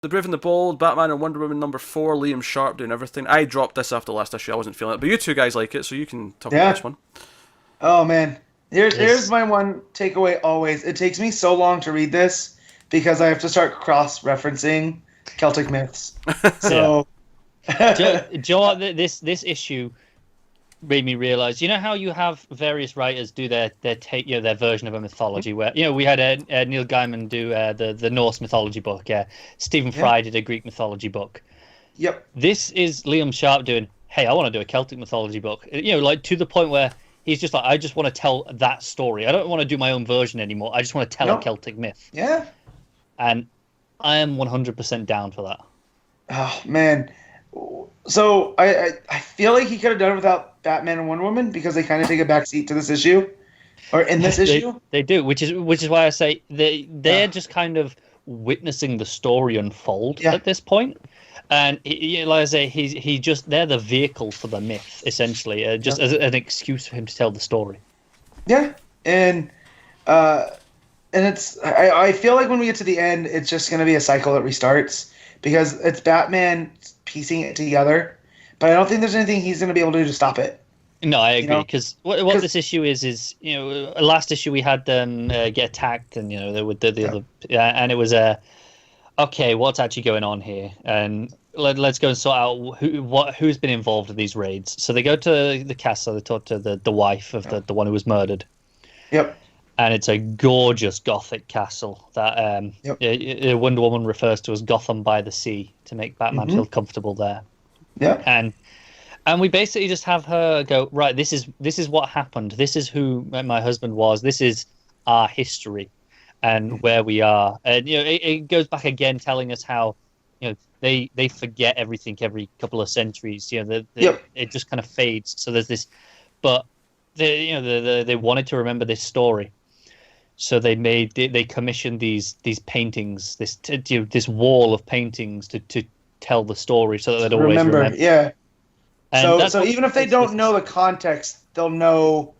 The Brave and the Bold, Batman and Wonder Woman #4, Liam Sharp doing everything. I dropped this after the last issue. I wasn't feeling it, but you two guys like it, so you can talk about this Yeah. one. Oh man. Here's Yes. my one takeaway always. It takes me so long to read this because I have to start cross-referencing Celtic myths. So Do you know what? This issue made me realize. You know how you have various writers do their take, their version of a mythology. Where we had Neil Gaiman do the Norse mythology book. Stephen Fry did a Greek mythology book. Yep. This is Liam Sharp doing. Hey, I want to do a Celtic mythology book. Like to the point where he's just like, I just want to tell that story. I don't want to do my own version anymore. I just want to tell a Celtic myth. Yeah. And I am 100% down for that. Oh man. So I feel like he could have done it without Batman and Wonder Woman because they kind of take a backseat to this issue, or in this issue. They do, which is why I say they're just kind of witnessing the story unfold at this point. And like I say, they're the vehicle for the myth essentially, just as an excuse for him to tell the story. Yeah, and it's I feel like when we get to the end, it's just going to be a cycle that restarts because it's Batman piecing it together, but I don't think there's anything he's going to be able to do to stop it. No, I agree because what this issue is last issue we had them get attacked and they would the other and it was okay, what's actually going on here, and let's go and sort out who's been involved in these raids. So they go to the castle. They talk to the wife of the one who was murdered. Yep. And it's a gorgeous Gothic castle that Wonder Woman refers to as Gotham by the Sea to make Batman feel comfortable there. Yeah. And we basically just have her go, right, this is what happened. This is who my husband was. This is our history and where we are. And it goes back again telling us how they forget everything every couple of centuries. It just kind of fades. So there's this, but they wanted to remember this story. So they commissioned these paintings, this wall of paintings to tell the story, so that they'd always remember. Yeah. And so even if they don't know the context, they'll know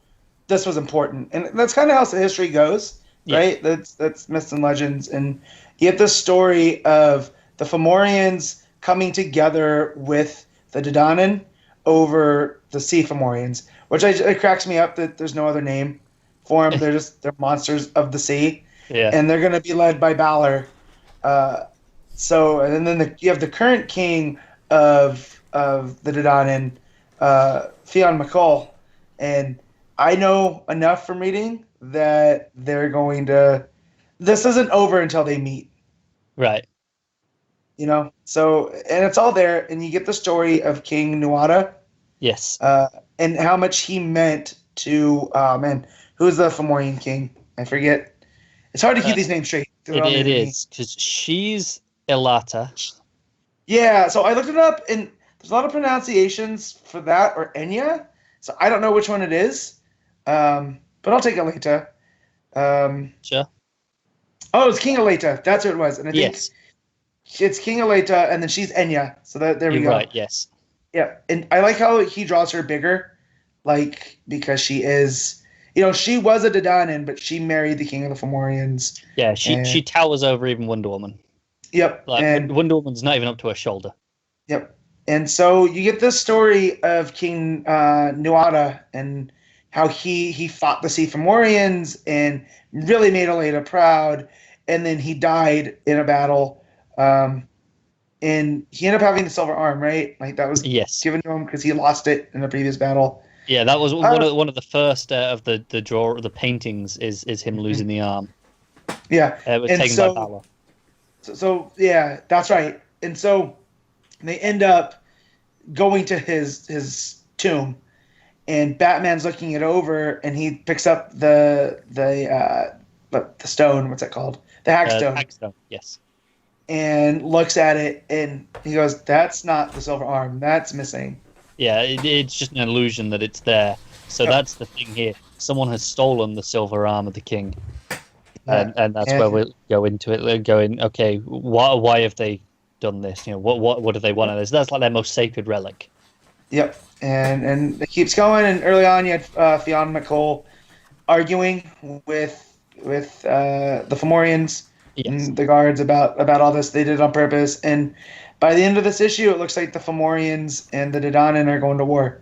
this was important, and that's kind of how history goes, right? That's myths and legends, and you get this story of the Fomorians coming together with the Dadonin over the Sea Fomorians, which it cracks me up that there's no other name for them. They're monsters of the sea, and they're going to be led by Balor. And then you have the current king of the Dadonin, Fionn McCall, and I know enough from reading that they're going to. This isn't over until they meet, right? So and it's all there, and you get the story of King Nuada. Yes. And how much he meant to who's the Fomorian king? I forget. It's hard to keep these names straight. It is because she's Elata. Yeah, so I looked it up, and there's a lot of pronunciations for that or Enya. So I don't know which one it is, but I'll take Elata. Sure. Oh, it's King Elata. That's who it was, and I think it's King Elata, and then she's Enya. So there we go. You're right. Yes. Yeah, and I like how he draws her bigger, because she is, she was a Dadonin, but she married the king of the Fomorians. Yeah, she towers over even Wonder Woman. Yep, and Wonder Woman's not even up to her shoulder. Yep, and so you get this story of King Nuada and how he fought the Sea Fomorians and really made Elena proud, and then he died in a battle. And he ended up having the silver arm, right? Like that was given to him because he lost it in a previous battle. Yeah, that was one of the first of the paintings is him losing the arm. Yeah, it was taken by Balor. So yeah, that's right. And so they end up going to his tomb, and Batman's looking it over, and he picks up the stone. What's that called? The Hagstone. Hagstone. Yes. And looks at it, and he goes, "That's not the silver arm. That's missing." Yeah, it's just an illusion that it's there. So that's the thing here. Someone has stolen the silver arm of the king, and that's where we'll go into it. Going, okay, why have they done this? What do they want of this? That's like their most sacred relic. Yep, and it keeps going. And early on, you had Fionn McCall arguing with the Fomorians Yes. the guards about all this. They did it on purpose. And by the end of this issue, it looks like the Fomorians and the Dedanin are going to war.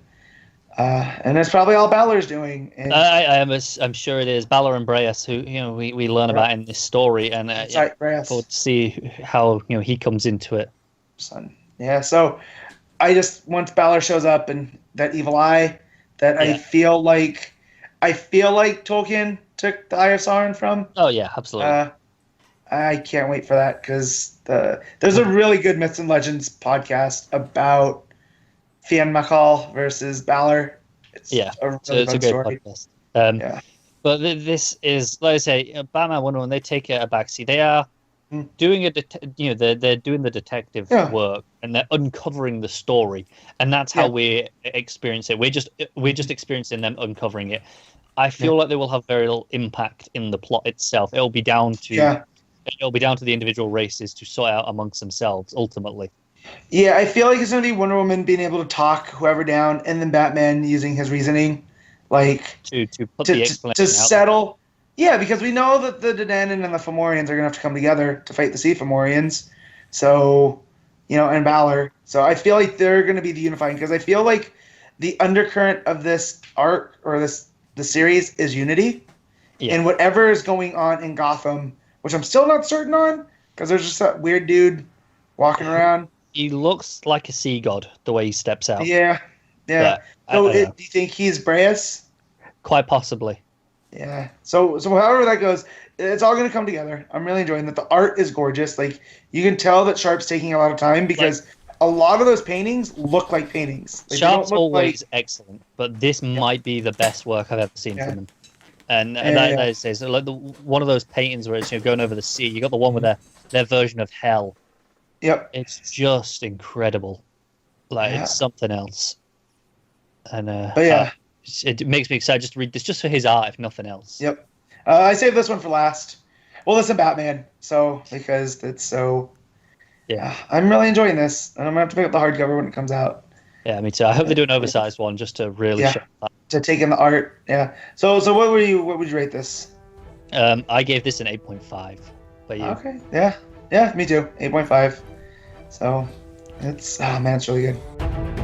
And that's probably all Balor's doing. And I'm sure it is Balor and Breas, who we learn about in this story, and forward to see how he comes into it. Son. Yeah. So I just once Balor shows up and that evil eye that I feel like Tolkien took the Eye of Sauron from. Oh yeah, absolutely. I can't wait for that because there's a really good Myths and Legends podcast about Fiann McCall versus Balor. It's a really it's a great story. podcast. But this is, like I say, Batman, Wonder Woman. They take it a backseat. They are doing they're doing the detective work and they're uncovering the story, and that's how we experience it. We're just experiencing them uncovering it. I feel like they will have very little impact in the plot itself. It'll be down to the individual races to sort out amongst themselves ultimately. Yeah, I feel like it's going to be Wonder Woman being able to talk whoever down, and then Batman using his reasoning, like to put the explanation to out settle. There. Yeah, because we know that the Dedanin and the Fomorians are going to have to come together to fight the Sea Fomorians. So, and Balor. So I feel like they're going to be the unifying, because I feel like the undercurrent of this arc or the series is unity, and whatever is going on in Gotham, which I'm still not certain on, because there's just that weird dude walking around. He looks like a sea god the way he steps out. Yeah. So do you think he's Breas? Quite possibly. Yeah. So however that goes, it's all going to come together. I'm really enjoying that. The art is gorgeous. Like, you can tell that Sharp's taking a lot of time because a lot of those paintings look like paintings. Like, Sharp's always excellent, but this might be the best work I've ever seen from him. And that is so like one of those paintings where it's going over the sea. You got the one with their version of hell. Yep. It's just incredible. Like it's something else. And it makes me excited just to read this, just for his art, if nothing else. Yep. I saved this one for last. Well, listen, Batman. So because it's so. Yeah. I'm really enjoying this, and I'm gonna have to pick up the hardcover when it comes out. Yeah, me too. I hope they do an oversized one just to really show that. To take in the art. Yeah. So what would you rate this? I gave this an 8.5. But you? Okay. Yeah. Yeah. Me too. 8.5. So it's it's really good.